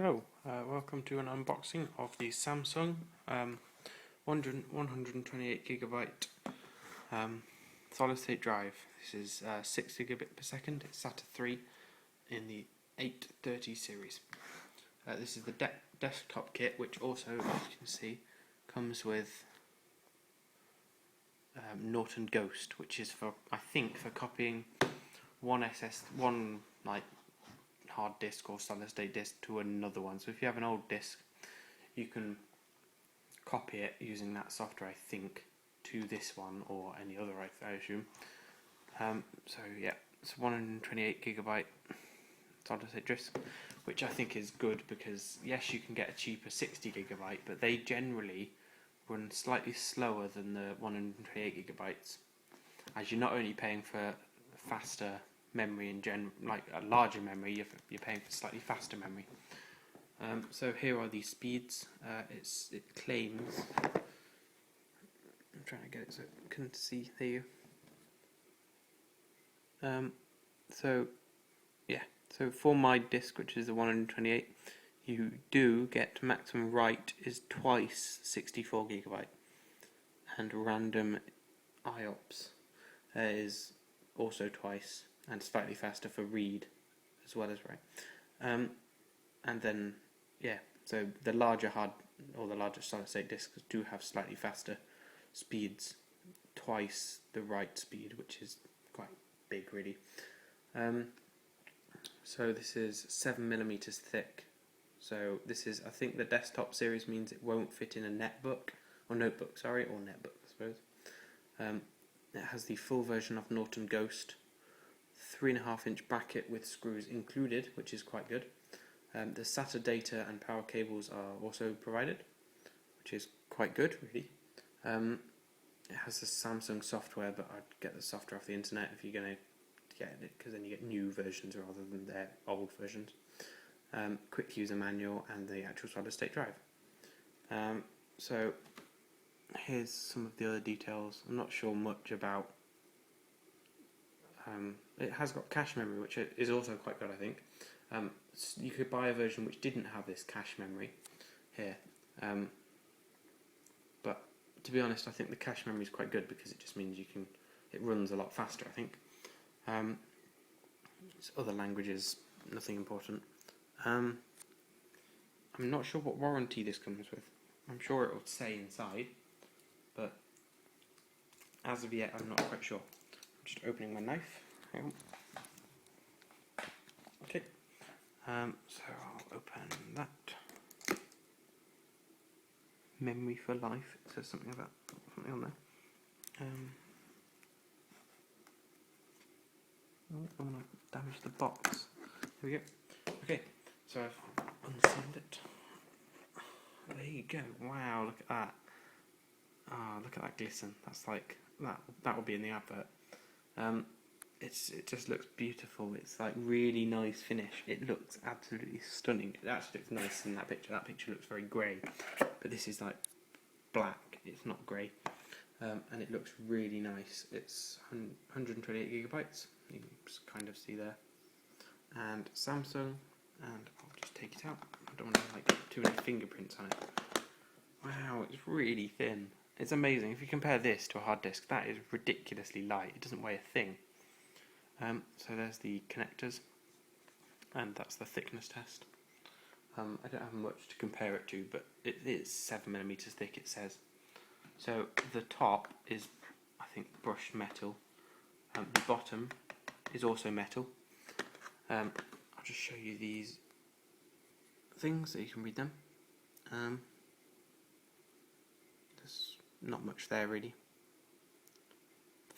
Hello, welcome to an unboxing of the Samsung 128GB solid state drive. This is 6 gigabit per second. It's SATA 3 in the 830 series. This is the desktop kit, which also, as you can see, comes with Norton Ghost, which is for, I think, for copying one hard disk or solid state disk to another one. So if you have an old disk, you can copy it using that software, I think, to this one or any other, I assume. So yeah, it's 128GB solid state disk, which I think is good because yes, you can get a cheaper 60GB, but they generally run slightly slower than the 128GB, as you're not only paying for faster memory in like a larger memory, you're paying for slightly faster memory. So here are the speeds. It claims, I'm trying to get it so you can see, there you so yeah, so for my disk, which is the 128, you do get maximum write is twice 64GB, and random IOPS is also twice and slightly faster for read as well as write. And then yeah, so the larger larger solid state disks do have slightly faster speeds, twice the write speed, which is quite big really. So this is 7mm thick. So this is, I think the desktop series means it won't fit in a notebook, I suppose. It has the full version of Norton Ghost, 3.5-inch bracket with screws included, which is quite good. The SATA data and power cables are also provided, which is quite good really. It has the Samsung software, but I'd get the software off the internet if you're going to get it, because then you get new versions rather than their old versions. Quick user manual and the actual solid state drive. So here's some of the other details. I'm not sure much about. It has got cache memory, which is also quite good, I think. You could buy a version which didn't have this cache memory here, but to be honest, I think the cache memory is quite good because it just means it runs a lot faster, I think. Other languages, nothing important. I'm not sure what warranty this comes with. I'm sure it will say inside, but as of yet, I'm not quite sure. I'm just opening my knife. Hang on. Okay. So I'll open that. Memory for life. It says something on there. Oh, I'm gonna damage the box. Here we go. Okay, so I've unsealed it. There you go. Wow, look at that. Ah, look at that glisten. That's like that will be in the advert. It just looks beautiful. It's like really nice finish. It looks absolutely stunning. It actually looks nice in that picture. That picture looks very grey, but this is like black. It's not grey, and it looks really nice. It's 128GB. You can just kind of see there, and Samsung. And I'll just take it out. I don't want to like too many fingerprints on it. Wow, it's really thin. It's amazing. If you compare this to a hard disk, that is ridiculously light. It doesn't weigh a thing. So there's the connectors, and that's the thickness test. I don't have much to compare it to, but it is 7mm thick, it says. So the top is, I think, brushed metal. The bottom is also metal. I'll just show you these things so you can read them. There's not much there really.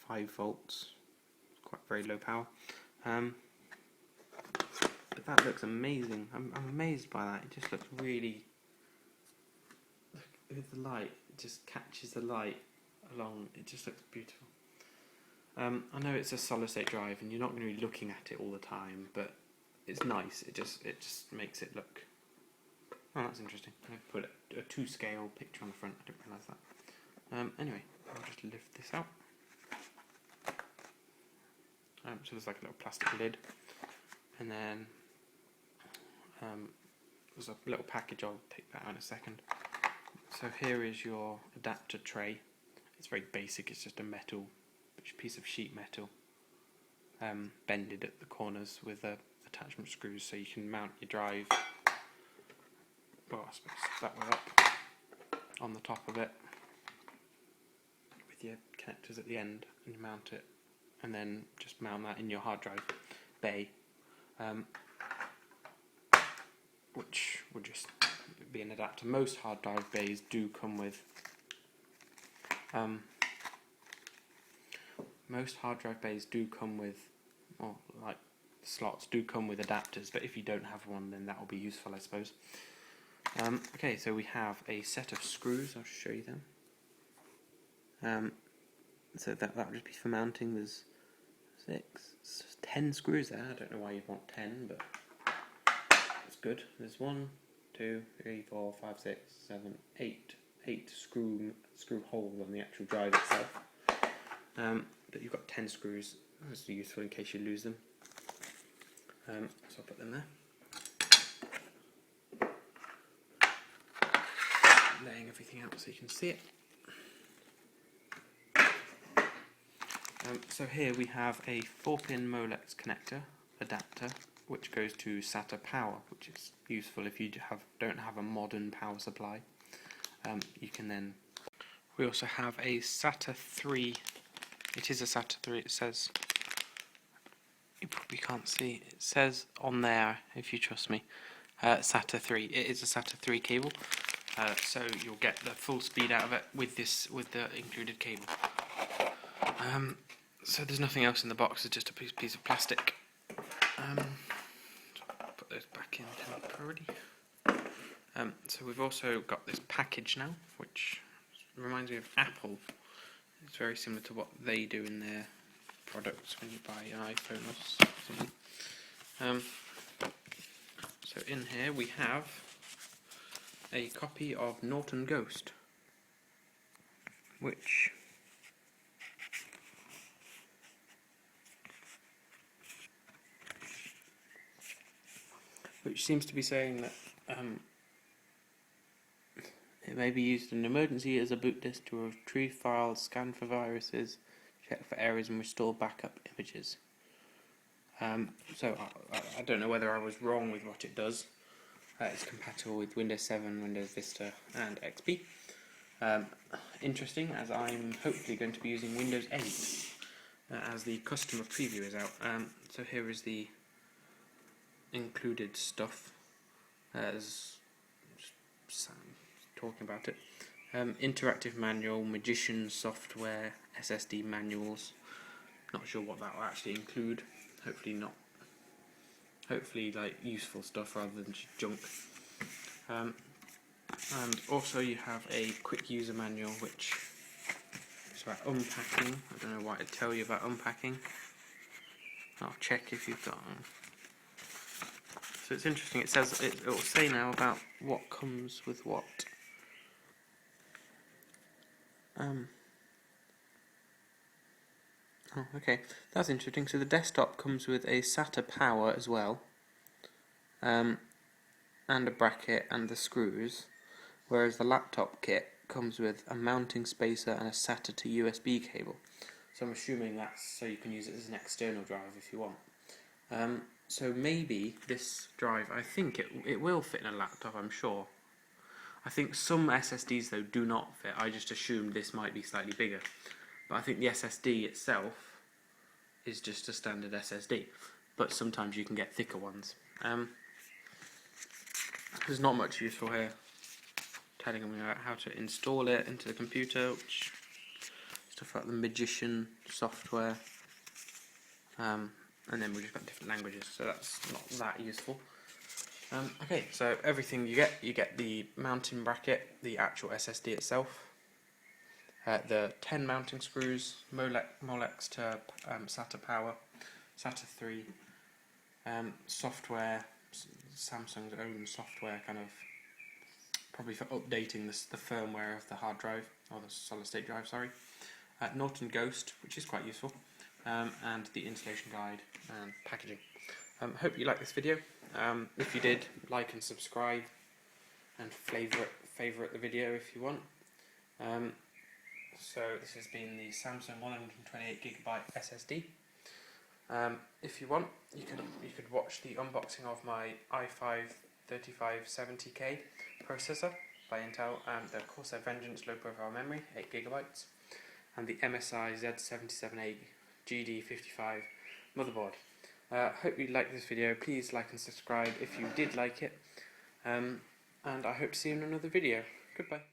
5 volts, quite very low power. But that looks amazing. I'm amazed by that. It just looks really. Look at the light. It just catches the light along. It just looks beautiful. I know it's a solid state drive, and you're not going to be looking at it all the time, but it's nice. It just makes it look. Oh, that's interesting. I put a 2-scale picture on the front. I didn't realise that. Anyway, I'll just lift this out. So there's like a little plastic lid, and then there's a little package, I'll take that out in a second. So here is your adapter tray. It's very basic, it's just a metal piece of sheet metal, bended at the corners with attachment screws, so you can mount your drive, well, I suppose that way up, on the top of it, with your connectors at the end, and you mount it, and then just mount that in your hard drive bay, which would just be an adapter. Most hard drive bays do come with or like slots do come with adapters, but if you don't have one, then that will be useful, I suppose. Okay, so we have a set of screws. I'll show you them. So that will just be for mounting. There's 10 screws there. I don't know why you'd want 10, but it's good. There's 1, 2, 3, 4, 5, 6, 7, 8 screw holes on the actual drive itself. But you've got 10 screws. That's useful in case you lose them. So I'll put them there. Laying everything out so you can see it. So here we have a 4-pin Molex connector adapter, which goes to SATA power, which is useful if you don't have a modern power supply. You can then. We also have a SATA 3. It is a SATA 3. It says. You probably can't see. It says on there, if you trust me, SATA 3. It is a SATA 3 cable, so you'll get the full speed out of it with the included cable. So there's nothing else in the box. It's just a piece of plastic. Put those back in temporarily. So we've also got this package now, which reminds me of Apple. It's very similar to what they do in their products when you buy an iPhone or something. So in here we have a copy of Norton Ghost, which seems to be saying that it may be used in an emergency as a boot disk to retrieve files, scan for viruses, check for errors and restore backup images. So I don't know whether I was wrong with what it does. It's compatible with Windows 7, Windows Vista and XP. Interesting, as I'm hopefully going to be using Windows 8 as the customer preview is out. So here is the included stuff, as talking about it. Interactive manual, Magician software, SSD manuals. Not sure what that will actually include. Hopefully not. Hopefully like useful stuff rather than just junk. And also you have a quick user manual which is about unpacking. I don't know what it'd tell you about unpacking. I'll check if you've got one. So it's interesting, it says it will say now about what comes with what. Oh, okay, that's interesting. So the desktop comes with a SATA power as well, and a bracket and the screws, whereas the laptop kit comes with a mounting spacer and a SATA to USB cable. So I'm assuming that's so you can use it as an external drive if you want. So maybe this drive, I think it will fit in a laptop, I'm sure. I think some SSDs though do not fit. I just assumed this might be slightly bigger. But I think the SSD itself is just a standard SSD. But sometimes you can get thicker ones. There's not much useful here. Telling them about how to install it into the computer, which stuff like the Magician software. And then we've just got different languages, so that's not that useful. Okay, so everything you get the mounting bracket, the actual SSD itself, the 10 mounting screws, Molex to SATA power, SATA 3, software, Samsung's own software, kind of probably for updating the firmware of the hard drive, or the solid state drive, sorry. Norton Ghost, which is quite useful. And the installation guide and packaging. Hope you like this video. If you did, like and subscribe, and favourite the video if you want. So this has been the Samsung 128GB SSD. If you want, you could watch the unboxing of my i5 3570K processor by Intel, and the Corsair Vengeance low profile memory, 8GB, and the MSI Z77A GD55 motherboard. Hope you liked this video. Please like and subscribe if you did like it, and I hope to see you in another video. Goodbye.